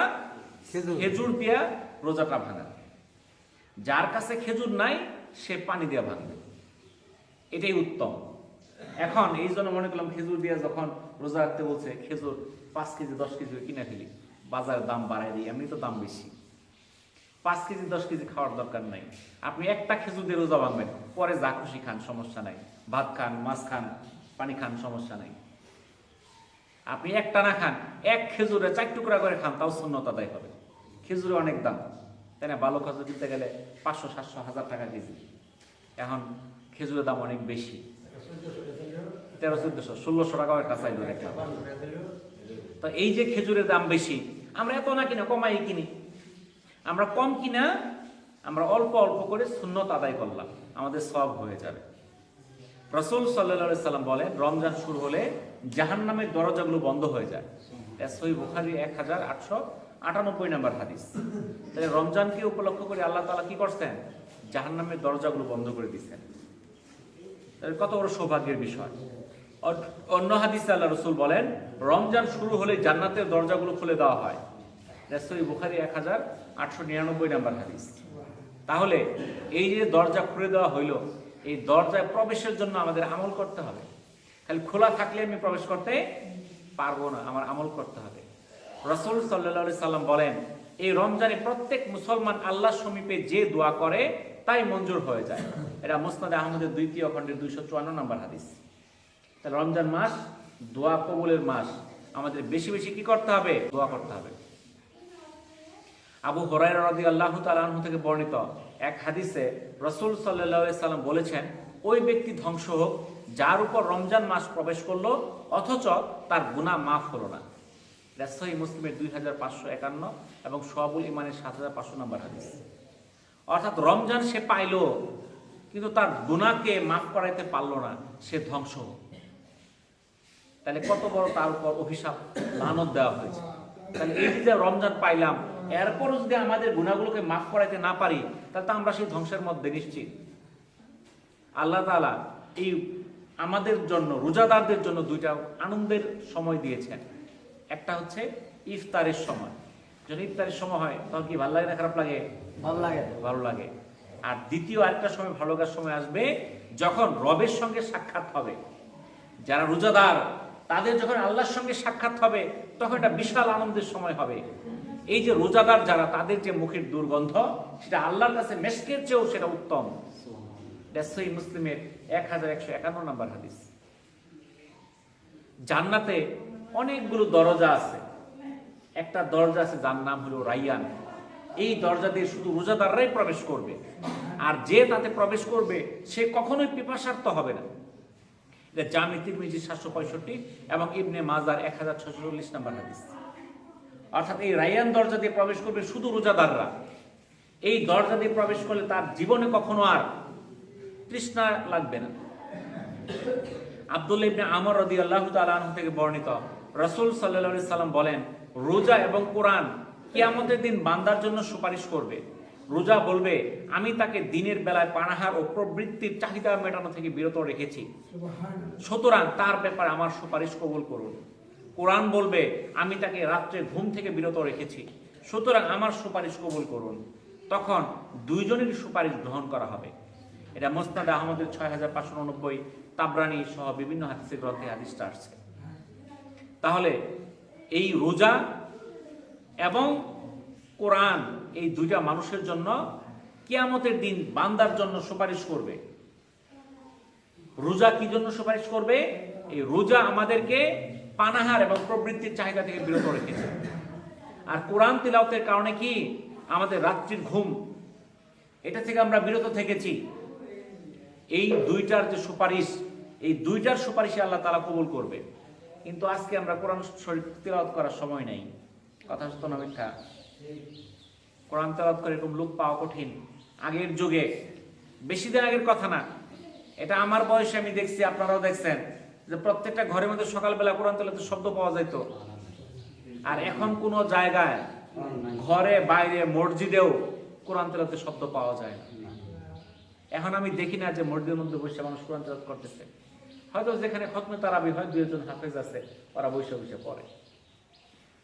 খেজুর দিয়া রোজাটা ভাঙা। যার কাছে খেজুর নাই সে পানি দিয়া ভাঙবে, এটাই উত্তম। এখন এই জন্য মনে করলাম খেজুর দিয়া যখন রোজা রাখতে বলছে, খেজুর 5 কেজি 10 কেজি কিনে ফেলি, বাজারের দাম বাড়াই দিই, এমনি তো দাম বেশি। 5 কেজি 10 কেজি খাওয়ার দরকার নাই, আপনি একটা খেজুর দিয়ে রোজা ভাঙবেন, পরে যা খুশি খান, সমস্যা নাই। ভাত খান, মাছ খান, পানি খান, সমস্যা নাই। আপনি একটা না খান, এক খেজুরে 4 টুকরা করে খান, তাও সুন্নত আদায় হবে। খেজুরে অনেক দাম, তাই না? ভালো খেজুর কিনতে গেলে 500, 700, 1000 টাকা কেজি। এখন খেজুরের দাম অনেক বেশি, 1300, 1400, 1600 টাকাও একটা চাইলো দেখলাম। তো এই যে খেজুরের দাম বেশি, আমরা এত না কিনা, কমাই কিনি। আমরা কম কিনা, আমরা অল্প অল্প করে সুন্নত আদায় করলাম, আমাদের সওয়াব হয়ে যাবে। রাসূল সাল্লাল্লাহু আলাইহি সাল্লাম বলেন, রমজান শুরু হলে জাহান্নামের দরজাগুলো বন্ধ হয়ে যায়। সহিহ বুখারী 1898 নাম্বার হাদিস। তাহলে রমজানকে উপলক্ষ করে আল্লাহ তাআলা কি করছেন? জাহান্নামের দরজাগুলো বন্ধ করে দিয়েছেন। তাহলে কত বড় সৌভাগ্যের বিষয়। অন্য হাদিসে আল্লাহ রাসূল বলেন, রমজান শুরু হলে জান্নাতের দরজাগুলো খুলে দেওয়া হয়। সহিহ বুখারী 1899 নাম্বার হাদিস। তাহলে এই যে দরজা খুলে দেওয়া হইল, এই দরজায় প্রবেশের জন্য আমাদের আমল করতে হবে। খালি খোলা থাকলে আমি প্রবেশ করতে পারবো না, আমার আমল করতে হবে। রাসূল সাল্লাল্লাহু আলাইহি সাল্লাম বলেন, এই রমজানে প্রত্যেক মুসলমান আল্লাহর সমীপে যে দোয়া করে তাই মঞ্জুর হয়ে যায়। এটা মুসনাদে আহমদের 2য় খণ্ডের 254 নম্বর হাদিস। তাহলে রমজান মাস দোয়া কবুলের মাস, আমাদের বেশি বেশি কি করতে হবে? দোয়া করতে হবে। আবু হুরায়রা রাদিয়াল্লাহু তাআলা আনহু থেকে বর্ণিত এক হাদিসে রাসূল সাল্লাল্লাহু আলাইহি সাল্লাম বলেছেন, ওই ব্যক্তি ধ্বংস হোক যার উপর রমজান মাস প্রবেশ করলো অথচ তার গুনাহ মাফ হলো না। এটা সহিহ মুসলিমের 2551 এবং শুআবুল ঈমানের 7500 নম্বর হাদিস। অর্থাৎ রমজান সে পাইলো কিন্তু তার গুনাহকে মাফ করাইতে পারলো না, সে ধ্বংস হোক। তাহলে কত বড় তার উপর অভিশাপ, লানত দেওয়া হয়েছে। তাহলে এই যে রমজান পাইলাম, এরপরও যদি আমাদের গুনাহগুলোকে মাফ করাইতে না পারি, তাহলে তো আমরা সেই ধ্বংসের মধ্যে নিশ্চিত। আল্লাহ তাআলা এই আমাদের জন্য, রোজাদারদের জন্য 2টা আনন্দের সময় দিয়েছেন। একটা হচ্ছে ইফতারের সময়। যখন ইফতারের সময় হয় তখন কি ভালো লাগে না খারাপ লাগে? ভালো লাগে। ভালো লাগে। আর দ্বিতীয় একটা সময়, ভালো লাগার সময় আসবে যখন রবের সঙ্গে সাক্ষাৎ হবে। যারা রোজাদার তাদের যখন আল্লাহর সঙ্গে সাক্ষাৎ হবে তখন একটা বিশাল আনন্দের সময় হবে। এই যে রোজাদার যারা, তাদের যে মুখের দুর্গন্ধ, সেটা আল্লাহর কাছে মেশকের চেয়েও সেটা উত্তম। সহিহ মুসলিমের 1151 নম্বর হাদিস। জান্নাতে অনেকগুলো দরজা আছে। একটা দরজা আছে যার নাম হলো রাইয়ান। এই দরজা দিয়ে শুধু রোজাদাররাই প্রবেশ করবে, আর যে তাতে প্রবেশ করবে সে কখনোই পিপাসার্ত হবে না। এটা জামি তিরমিজি 765 এবং ইবনে মাজার 1640 নম্বর হাদিস। অর্থাৎ এই রাইয়ান দরজা দিয়ে প্রবেশ করবে শুধু রোজাদাররা। এই দরজা দিয়ে প্রবেশ করলে তার জীবনে কখনো আর তৃষ্ণা লাগবে না। আব্দুল্লাহ ইবনে আমর রাদিয়াল্লাহু তাআলা আনহু থেকে বর্ণিত, রাসূল সাল্লাল্লাহু আলাইহি সাল্লাম বলেন, রোজা এবং কোরআন কিয়ামতের দিন বান্দার জন্য সুপারিশ করবে। রোজা বলবে, আমি তাকে দিনের বেলায় পানাহার ও প্রবৃত্তির চাহিদা মেটানো থেকে বিরত রেখেছি, সুতরাং তার ব্যাপারে আমার সুপারিশ কবুল করুন। কোরআন বলবে, আমি তাকে রাত্রে ঘুম থেকে বিরত রেখেছি, সুতরাং আমার সুপারিশ কবুল করুন। তখন দুইজনের সুপারিশ গ্রহণ করা হবে। এটা মুসনাদ আহমদের 6599, তাবরানী সহ বিভিন্ন হাদিসের গ্রন্থে হাদিসটা আসছে। তাহলে এই রোজা এবং কোরআন এই 2টা মানুষের জন্য কিয়ামতের দিন বান্দার জন্য সুপারিশ করবে। রোজা কি জন্য সুপারিশ করবে? এই রোজা আমাদেরকে পানাহার এবং প্রবৃত্তির চাহিদা থেকে বিরত রেখেছে। আর কোরআন তিলাওয়াতের কারণে কি আমাদের রাত্রির ঘুম, এটা থেকে আমরা বিরত থেকেছি। এই 2টার যে সুপারিশ, এই 2টার সুপারিশে আল্লাহ তাআলা কবুল করবে। কিন্তু আজকে আমরা কোরআন শরীফ তিলাওয়াত করার সময় নেই। কথা সত্য না মিথ্যা? কোরআন তিলাওয়াত করে এরকম লোক পাওয়া কঠিন। আগের যুগে, বেশি দিন আগের কথা না, এটা আমার বয়সে আমি দেখছি, আপনারাও দেখছেন, যে প্রত্যেকটা ঘরের মধ্যে সকালবেলা কোরআন তিলাওয়াতের শব্দ পাওয়া যেত। আর এখন কোন জায়গায়, ঘরে বাইরে মসজিদেও কোরআন তিলাওয়াতের শব্দ পাওয়া যায় না। এখন আমি দেখি না যে মসজিদের মধ্যে বসে মানুষ কোরআন তিলাওয়াত করতেছে। হয়তো যেখানে খতমে তারাবি হয়, 2জন হাফেজ আছে, ওরা বসে বসে পড়ে,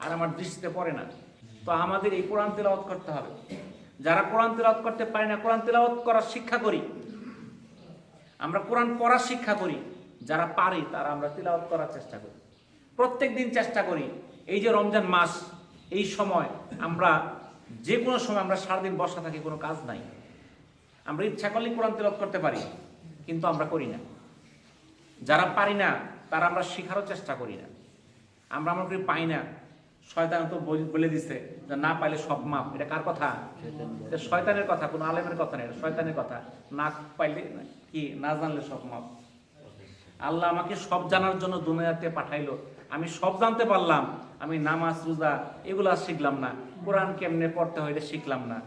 আর আমার দৃষ্টিতে পড়ে না। তো আমাদের এই কোরআন তিলাওয়াত করতে হবে। যারা কোরআন তিলাওয়াত করতে পারে না, কোরআন তিলাওয়াত করার শিক্ষা করি। আমরা কোরআন পড়ার শিক্ষা করি। যারা পারি তারা আমরা তিলাওয়াত করার চেষ্টা করি, প্রত্যেক দিন চেষ্টা করি। এই যে রমজান মাস, এই সময় আমরা যে কোনো সময় আমরা সারাদিন বসা থাকি, কোনো কাজ নাই, আমরা ইচ্ছা করলে কোরআন তিলাওয়াত করতে পারি, কিন্তু আমরা করি না। যারা পারি না তারা আমরা শেখারও চেষ্টা করি না। আমরা মনে করি পাই না, শয়তান তো বলে দিচ্ছে যে না পাইলে সব মাপ। এটা কার কথা? এটা শয়তানের কথা, কোনো আলেমের কথা নেই, এটা শয়তানের কথা। না পাইলে কি, না জানলে সব মাপ। আল্লাহ আমাকে সব জানার জন্য দুনিয়াতে পাঠাইলো, আমি সব জানতে পারলাম, আমি নামাজ রোজা এগুলা শিখলাম না, কোরআন কেমনে পড়তে হয় এটা শিখলাম না।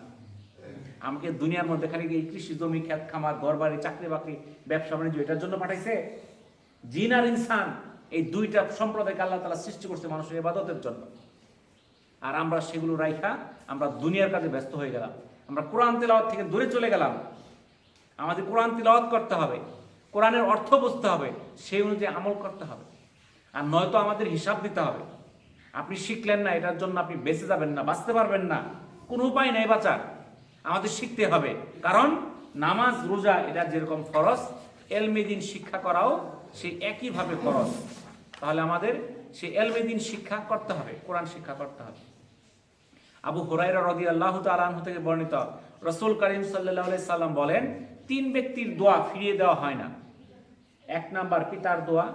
আমাকে দুনিয়ার মধ্যে খালি এই কৃষি জমি, খেত খামার, ঘর বাড়ি, চাকরি বাকরি, ব্যবসা বাণিজ্য, এটার জন্য পাঠাইছে? জিন আর ইনসান, এই 2টা সম্প্রদায়কে আল্লাহ তাআলা সৃষ্টি করছে মানুষের ইবাদতের জন্য। আর আমরা সেগুলো রাইখা আমরা দুনিয়ার কাজে ব্যস্ত হয়ে গেলাম। আমরা কোরআন তিলাওয়াত থেকে দূরে চলে গেলাম। আমাদের কোরআন তিলাওয়াত করতে হবে, কোরআনের অর্থ বুঝতে হবে, সেই অনুযায়ী আমল করতে হবে। আর নয়তো আমাদের হিসাব দিতে হবে। আপনি শিখলেন না, এটার জন্য আপনি বেঁচে যাবেন না, বাঁচতে পারবেন না, কোনো উপায় নেই বাঁচার। আমাদের শিখতে হবে, কারণ নামাজ রোজা এটা যেরকম ফরজ, এলমে দ্বীন শিক্ষা করাও সেই একইভাবে ফরজ। তাহলে আমাদের সেই এলমে দ্বীন শিক্ষা করতে হবে, কোরআন শিক্ষা করতে হবে। আবু হুরায়রা রাদিয়াল্লাহু তাআলা আনহু থেকে বর্ণিত, রাসূল করিম সাল্লাল্লাহু আলাইহি সাল্লাম বলেন, 3 ব্যক্তির দোয়া ফিরিয়ে দেওয়া হয় না। 1 নাম্বার পিতার দোয়া,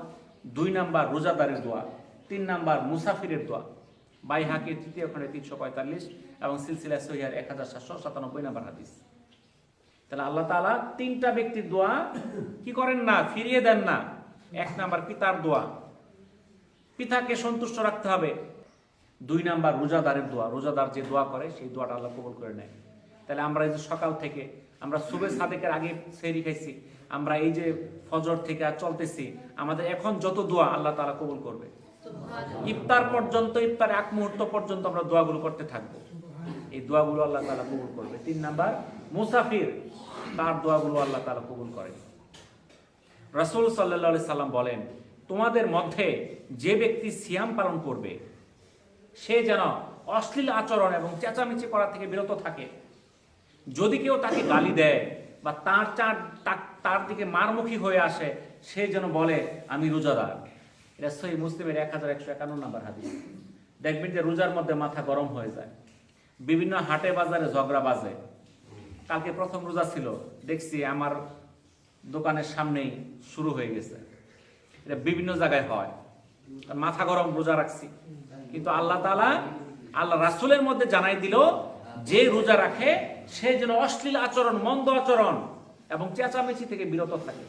2 নাম্বার রোজাদারের দোয়া, 3 নাম্বার মুসাফিরের দোয়া। বাইহাকির 3য় খণ্ডে 345 এবং সিলসিলা সহিহার 1797 নাম্বার হাদিস। তাহলে আল্লাহ তাআলা 3টা ব্যক্তির দোয়া কি করেন না, ফিরিয়ে দেন না। 1 নাম্বার পিতার দোয়া, পিতাকে সন্তুষ্ট রাখতে হবে। 2 নাম্বার রোজাদারের দোয়া, রোজাদার যে দোয়া করে সেই দোয়াটা আল্লাহ কবুল করে নেয়। তাহলে আমরা এই যে সকাল থেকে আমরা সুবে সাদেকের আগে সেহরি খাইছি, আমরা এই যে ফজর থেকে আর চলতেছি, আমাদের এখন যত দোয়া আল্লাহ তাআলা কবুল করবে। ইফতার পর্যন্ত, ইফতার এক মুহূর্ত পর্যন্ত আমরা দোয়াগুলো করতে থাকবো, এই দোয়াগুলো আল্লাহ তাআলা কবুল করবে। 3 নাম্বার মুসাফির, তার দোয়াগুলো আল্লাহ তাআলা কবুল করে। রাসূল সাল্লাল্লাহু আলাইহি সাল্লাম বলেন, তোমাদের মধ্যে যে ব্যক্তি সিয়াম পালন করবে সে যেন অশ্লীল আচরণ এবং চেঁচামেচি করা থেকে বিরত থাকে। যদি কেউ তাকে গালি দেয় বা তার দিকে মারমুখী হয়ে আসে, সে যেন বলে আমি রোজাদার। এটা সহিহ মুসলিমের 1151 নাম্বার হাদিস। দেখবেন যে রোজার মধ্যে মাথা গরম হয়ে যায়, বিভিন্ন হাটে বাজারে ঝগড়া বাজে। কালকে প্রথম রোজা ছিল, দেখছি আমার দোকানের সামনেই শুরু হয়ে গেছে। এটা বিভিন্ন জায়গায় হয়, মাথা গরম রোজা রাখছি। কিন্তু আল্লাহ তাআলা আল্লাহ রাসূলের মধ্যে জানাই দিল, যে রোজা রাখে সে যেন অশ্লীল আচরণ, মন্দ আচরণ এবং চেঁচামেচি থেকে বিরত থাকে।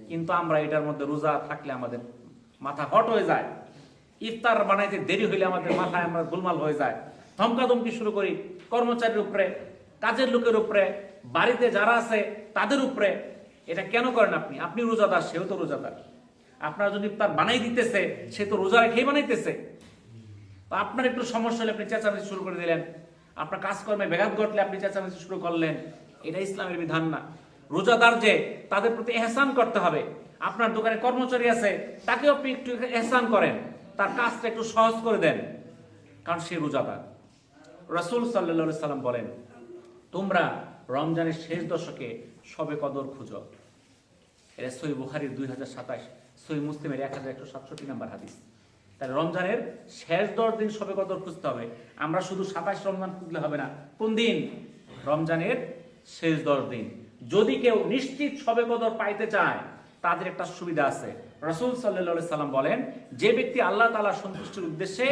কিন্তু আমরা এটার মধ্যে রোজা থাকলে আমাদের মাথা হট হয়ে যায়, ইফতার বানাইতে দেরি হইলে আমাদের মাথায় আমরা গোলমাল হয়ে যায়, ধমকাধমকি শুরু করি কর্মচারীর উপরে, কাজের লোকের উপরে, বাড়িতে যারা আছে তাদের উপরে। এটা কেন করেন আপনি? আপনি রোজাদার, সেও তো রোজাদার। আপনার যদি ইফতার বানাই দিতেছে, সে তো রোজা রেখেই বানাইতেছে। তো আপনার একটু সমস্যা হলে আপনি চেঁচামেচি শুরু করে দিলেন, আপনার কাজকর্মে ব্যাঘাত ঘটলে আপনি চেঁচামেচি শুরু করলেন। এটা ইসলামের বিধান না। রোজাদার যে, তাদের প্রতি ইহসান করতে হবে। আপনার দোকানে কর্মচারী আছে, তাকেও আপনি একটু ইহসান করেন, তার কাজটা একটু সহজ করে দেন, কারণ সে রোজাদার। রাসূল সাল্লাল্লাহু আলাইহি সাল্লাম বলেন, তোমরা রমজানের শেষ দশকে শবে কদর খুঁজো। এটা সহিহ বুখারীর 2027, সহিহ মুসলিমের 1167 নাম্বার হাদিস। তাহলে রমজানের শেষ 10 দিন শবে কদর খুঁজতে হবে। আমরা শুধু 27 রমজান খুঁজলে হবে না। কোন দিন? রমজানের শেষ 10 দিন। যদি কেউ নিশ্চিত শবে কদর পাইতে চায়, তাদের একটা সুবিধা আছে। রাসূল সাল্লাল্লাহু আলাইহি সাল্লাম বলেন, যে ব্যক্তি আল্লাহ তাআলার সন্তুষ্টির উদ্দেশ্যে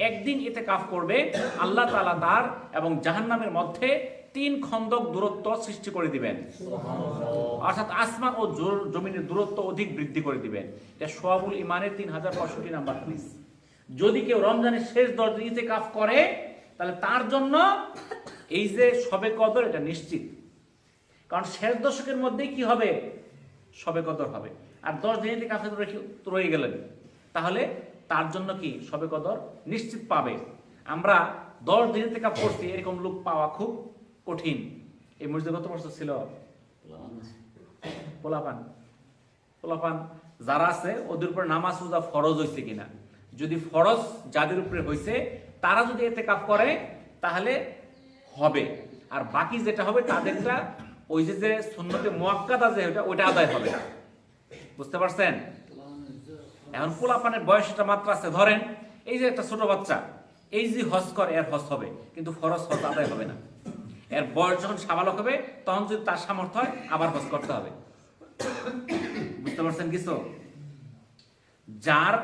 একদিন ইতিকাফ করবে, আল্লাহ তাআলা তার এবং জাহান্নামের মধ্যে 3 খন্দক দূরত্ব সৃষ্টি করে দিবেন। অর্থাৎ আসমান ও জমিনের দূরত্ব অধিক বৃদ্ধি করে দিবেন। এটা সোয়াবুল ইমানের 3065 নাম্বার হাদিস। যদি কেউ রমজানের শেষ 10 দিন ইতিকাফ করে, তাহলে তার জন্য এই যে শবে কদর, এটা নিশ্চিত। কারণ শেষ দশকের মধ্যেই কি হবে? শবে কদর হবে। আর 10 দিন ইতিকাফে তো রয়ে গেলেন, তাহলে তার জন্য কি শবে কদর নিশ্চিত পাবে। আমরা 10 দিন ইতিকাফ করছি, এরকম লোক পাওয়া খুব কঠিন। এই মসজিদে কত বছর ছিল? পোলাপান যারা আছে, ওদের উপরে নামাজ রোজা ফরজ হয়েছে কিনা। যদি ফরজ যাদের উপরে হয়েছে, তারা যদি ইতিকাফ করে তাহলে হবে। আর বাকি যেটা হবে তাদেরটা ওই যে সুন্নতে মুআক্কাদা যে ওইটা আদায় হবে না। বুঝতে পারছেন? এখন পোলাপানের বয়সটা মাত্র আছে, ধরেন এই যে একটা ছোট বাচ্চা, এই যে হজ করে, এর হজ হবে, কিন্তু ফরজ হজ আদায় হবে না। এর বয়স যখন সাবালক হবে, তখন যদি তার সামর্থ্য হয়, আবার হজ করতে হবে। বুঝতে পারছেন কিছু? যার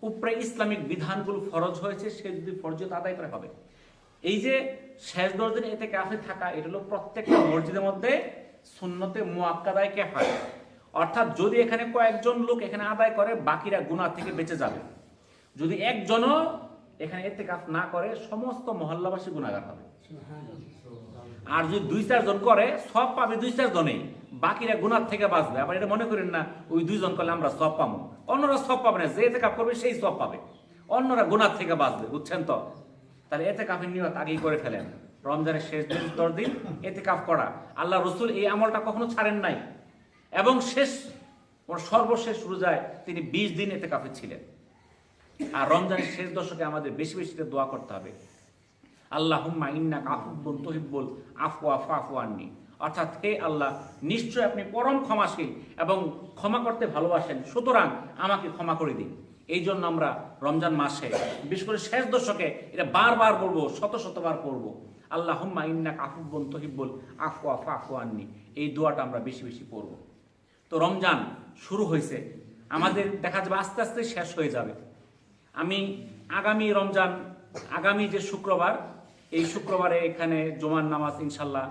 উপরে ইসলামিক বিধানগুলো ফরজ হয়েছে, সে যদি ফরজিয়ত আদায় করে হবে। এই যে শেষ 10 দিন ইতিকাফে থাকা, এটা হলো প্রত্যেকটা মসজিদের মধ্যে সুন্নতে মুআক্কাদায়ে কিফায়া। অর্থাৎ যদি এখানে কয়েকজন লোক এখানে আদায় করে, বাকিরা গুনাহ থেকে বেঁচে যাবে। যদি একজনও এখানে ইতিকাফ না করে, সমস্ত মহল্লাবাসী গুনাহগার হবে। আর যদি 2-4 জন করে, সব পাবে 2-4 জনেই, বাকিরা গুনাহ থেকে বাঁচবে। আবার এটা মনে করেন না ওই 2 জন করলে আমরা সব পাবো, অন্যরা সব পাবে না। যে ইতিকাফ করবে সেই সব পাবে, অন্যরা গুনাহ থেকে বাঁচবে। বুঝছেন তো? তাহলে ইতিকাফের নিয়ত আগেই করে ফেলেন। রমজানের শেষ 10 দিন ইতিকাফ করা, আল্লাহ রাসূল এই আমলটা কখনো ছাড়েন নাই। এবং সর্বশেষ রোজায় তিনি 20 দিন ইতিকাফে ছিলেন। আর রমজানের শেষ দশকে আমাদের বেশি বেশি দোয়া করতে হবে, আল্লাহুম্মা ইন্নাকা আফুউন তুহিব্বুল আফওয়া ফাফু আন্নি। অর্থাৎ, হে আল্লাহ, নিশ্চয় আপনি পরম ক্ষমাশীল এবং ক্ষমা করতে ভালোবাসেন, সুতরাং আমাকে ক্ষমা করে দিন। এই জন্য আমরা রমজান মাসে বিশেষ করে শেষ দশকে এটা বারবার বলবো, শত শতবার পড়বো, আল্লাহুম্মা ইন্নাকা আফুব্বুন তুহিব্বুল আফওয়া ফাফু আন্নি। এই দোয়াটা আমরা বেশি বেশি পড়বো। তো রমজান শুরু হয়েছে, আমাদের দেখা যাবে আস্তে আস্তে শেষ হয়ে যাবে। আমি আগামী রমজান, আগামী যে শুক্রবার, এই শুক্রবারে এখানে জুমার নামাজ ইনশাল্লাহ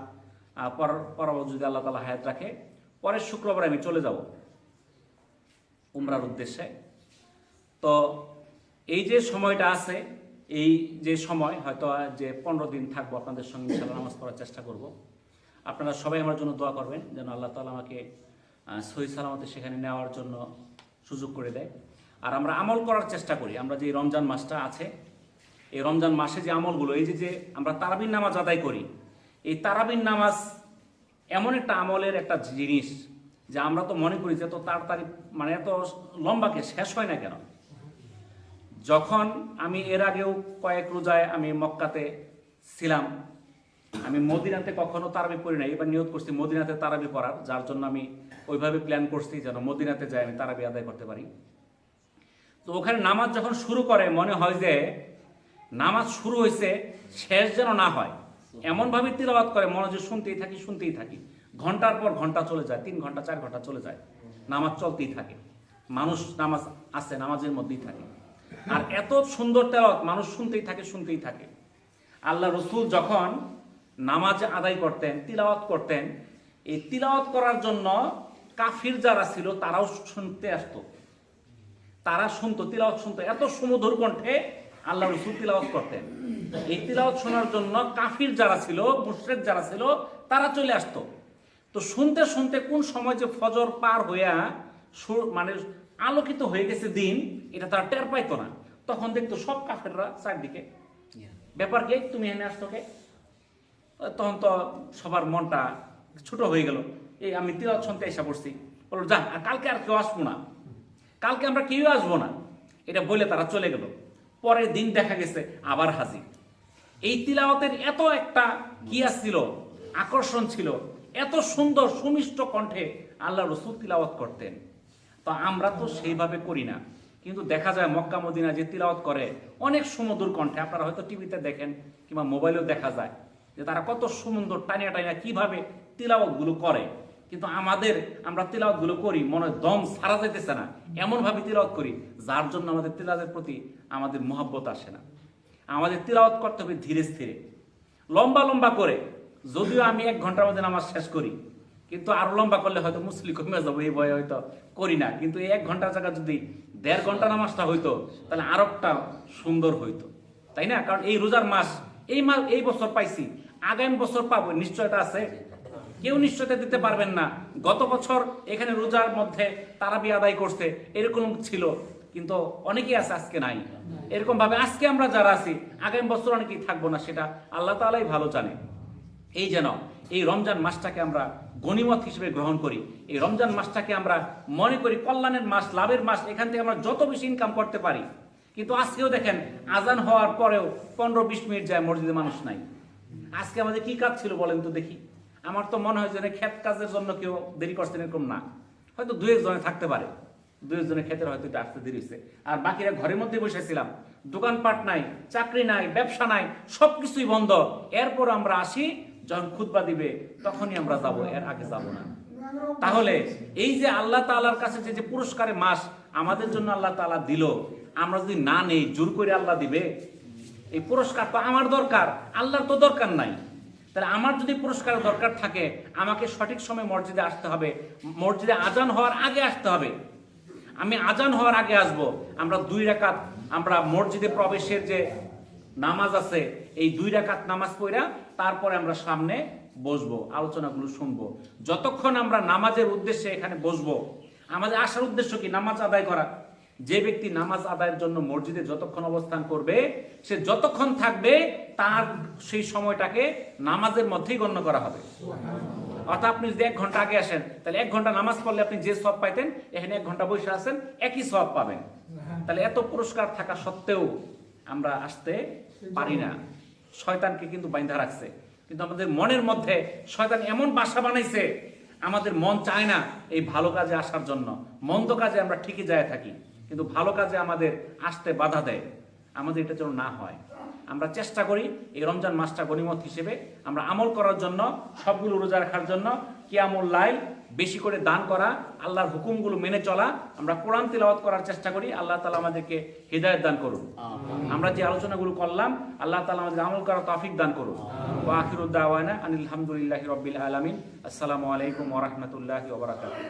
পরবর্তী যদি আল্লাহ তাআলা হায়াত রাখে, পরের শুক্রবারে আমি চলে যাব উমরার উদ্দেশ্যে। তো এই যে সময়টা আছে, এই যে সময় হয়তো যে 15 দিন থাকবো আপনাদের সঙ্গে ইনশাল্লাহ নামাজ পড়ার চেষ্টা করব। আপনারা সবাই আমার জন্য দোয়া করবেন যেন আল্লাহ তাআলা আমাকে সহি সালামতে সেখানে নেওয়ার জন্য সুযোগ করে দেয়। আর আমরা আমল করার চেষ্টা করি। আমরা যে রমজান মাসটা আছে, এই রমজান মাসে যে আমলগুলো, এই যে আমরা তারাবির নামাজ আদায় করি, এই তারাবির নামাজ এমন একটা আমলের একটা জিনিস যে আমরা তো মনে করি যে এত তাড়াতাড়ি, মানে এত লম্বাকে শেষ হয় না কেন। যখন আমি এর আগেও কয়েক রোজায় আমি মক্কাতে ছিলাম, আমি মদিনাতে কখনো তারাবি পড়ি নাই। এবার নিয়ত করছি মদিনাতে তারাবি পড়ার, যার জন্য আমি ওইভাবে প্ল্যান করছি যেন মদিনাতে যাই আমি তারাবি আদায় করতে পারি। তো ওখানে নামাজ যখন শুরু করে মনে হয় যে নামাজ শুরু হয়েছে, শেষ যেন না হয়, এমনভাবে তিলাওয়াত করে মনে যে শুনতেই থাকি। ঘন্টার পর ঘন্টা চলে যায়, 3 ঘন্টা 4 ঘন্টা চলে যায়, নামাজ চলতেই থাকে, মানুষ নামাজ আছে, নামাজের মধ্যেই থাকে। আর এত সুন্দর তেলাওয়াত, মানুষ শুনতেই থাকে। আল্লাহ রসুল যখন নামাজ আদায় করতেন, তিলাওয়াত করতেন, এই তিলাওয়াত করার জন্য কাফির যারা ছিল তারাও শুনতে আসতো, তারা শুনতো, তিলাওয়াত শুনতো। এত সুমধুর কণ্ঠে আল্লাহ রসুল তিলাওয়াত করতেন। এই তিলাওয়াত শোনার জন্য কাফির যারা ছিল, মুশরিক যারা ছিল, তারা চলে আসতো। তো শুনতে শুনতে কোন সময় যে ফজর পার হইয়া মানে আলোকিত হয়ে গেছে দিন, এটা তারা টের পাইতো না। তখন দেখতো সব কাফেররা চারদিকে, ব্যাপার কে, তুমি এনে আসতো কে? তখন তো সবার মনটা ছোট হয়ে গেল। এই আমি তিলাওয়াত শুনতে এসে পড়ছি, বললো যা, কালকে আর কেউ আসবো না, কালকে আমরা কেউ আসবো না, এটা বলে তারা চলে গেল। পরের দিন দেখা গেছে আবার হাজির। এই তিলাওয়াতের এত একটা কিয়াস ছিল, আকর্ষণ ছিল, এত সুন্দর সুমিষ্ট কণ্ঠে আল্লাহ রসুল তিলাওয়াত করতেন। তো আমরা তো সেইভাবে করি না, কিন্তু দেখা যায় মক্কা মদিনা যে তিলাওয়াত করে অনেক সুমধুর কণ্ঠে, আপনারা হয়তো টিভিতে দেখেন কিংবা মোবাইলেও দেখা যায় যে তারা কত সুন্দর টানিয়া কিভাবে তিলাওয়াতগুলো করে। কিন্তু আমরা তিলাওয়াতগুলো করি মনে হয় দম সারা যাইতেছে না, এমনভাবে তিলাওয়াত করি যার জন্য আমাদের তিলাওয়াতের প্রতি আমাদের মহব্বত আসে না। আমাদের তিলাওয়াত করতে হবে ধীরে স্থিরে, লম্বা লম্বা করে। যদিও আমি 1 ঘন্টার মধ্যে নামাজ শেষ করি, কিন্তু আরো লম্বা করলে হয়তো মুসলিম কমে যাবো, এই ভয়ে হয়তো করি না। কিন্তু এই 1 ঘন্টার জায়গা যদি 1.5 ঘন্টা নামাজটা হইতো তাহলে আরেকটা সুন্দর হইতো, তাই না? কারণ এই রোজার মাস, এই বছর পাইছি, আগামী বছর পাবো, নিশ্চয়তা আছে? কেউ নিশ্চয়তা দিতে পারবেন না। গত বছর এখানে রোজার মধ্যে তারাবি আদায় করছে, এরকম ছিল, কিন্তু অনেকেই আছে, আজকে নাই। এরকম ভাবে আজকে আমরা যারা আছি, আগামী বছর অনেকেই থাকবো না, সেটা আল্লাহ তাআলাই ভালো জানে। এই যেন এই রমজান মাসটাকে আমরা গনিমত হিসেবে গ্রহণ করি, এই রমজান মাসটাকে আমরা মনে করি কল্যাণের মাস, লাভের মাস, এখান থেকে আমরা যত বেশি ইনকাম করতে পারি। কিন্তু আজকেও দেখেন আজান হওয়ার পরেও 15-20 মিনিট যায়, মসজিদে মানুষ নাই। আজকে আমাদের কি কাজ ছিল বলেন তো দেখি? আমার তো মনে হয় যে ক্ষেত কাজের জন্য কেউ দেরি করছেন এরকম না, হয়তো 2-1 জনে থাকতে পারে, 2-1 জনের ক্ষেতের হয়তো এটা আসতে দেরি হয়েছে। আর বাকিরা ঘরের মধ্যে বসেছিলাম, দোকানপাট নাই, চাকরি নাই, ব্যবসা নাই, সবকিছুই বন্ধ। এরপর আমরা আসি, যখন খুতবা দিবে তখনই আমরা যাব, এর আগে যাব না। তাহলে এই যে আল্লাহ তাআলার কাছে যে পুরস্কারের মাস আমাদের জন্য আল্লাহ তাআলা দিল, আমরা যদি না নেই, জোর করে আল্লাহ দিবে? এই পুরস্কার তো আমার দরকার, আল্লাহর তো দরকার নাই। তাহলে আমার যদি পুরস্কারের দরকার থাকে, আমাকে সঠিক সময় মসজিদে আসতে হবে, মসজিদে আজান হওয়ার আগে আসতে হবে। আমি আজান হওয়ার আগে আসব, আমরা 2 রাকাত, আমরা মসজিদে প্রবেশের যে নামাজ আছে, এই 2 রাকাত নামাজ পড়া তারপরে আমরা সামনে বসবো, আলোচনাগুলো শুনবো। যতক্ষণ আমরা নামাজের উদ্দেশ্যে এখানে বসবো, আমাদের আসার উদ্দেশ্য কি? নামাজ আদায় করা। যে ব্যক্তি নামাজ আদায়ের জন্য মসজিদে যতক্ষণ অবস্থান করবে, সে যতক্ষণ থাকবে তার সেই সময়টাকে নামাজের মধ্যেই গণ্য করা হবে। অর্থাৎ আপনি যদি 1 ঘন্টা আগে আসেন, তাহলে 1 ঘন্টা নামাজ পড়লে আপনি যে সওয়াব পাইতেন, এখানে 1 ঘন্টা বসে আছেন, একই সওয়াব পাবেন। তাহলে এত পুরস্কার থাকা সত্ত্বেও আমরা আসতে পারি না। শয়তানকে কিন্তু বাইন্ধা রাখছে, কিন্তু আমাদের মনের মধ্যে শয়তান এমন বাসা বানাইছে, আমাদের মন চায় না এই ভালো কাজে আসার জন্য, মন্দ কাজে আমরা ঠিকই যায় থাকি। কিন্তু ভালো কাজে আমাদের আসতে বাধা দেয়, আমাদের এটা যেন না হয়। আমরা চেষ্টা করি এই রমজান মাসটা গনিমত হিসেবে আমরা আমল করার জন্য, সবগুলো রোজা রাখার জন্য, কিয়ামুল লাইল বেশি করে দান করা, আল্লাহর হুকুমগুলো মেনে চলা, আমরা কোরআন তিলাওয়াত করার চেষ্টা করি। আল্লাহ তাআলা আমাদেরকে হিদায়াত দান করুন। আমরা যে আলোচনাগুলো করলাম আল্লাহ তাআলা আমাদের আমল করার তৌফিক দান করুন। ওয়া আখিরু দাওয়ানা আনিল হামদুলিল্লাহি রাব্বিল আলামিন। আসসালামু আলাইকুম ওয়া রাহমাতুল্লাহি ওয়া বারাকাতুহু।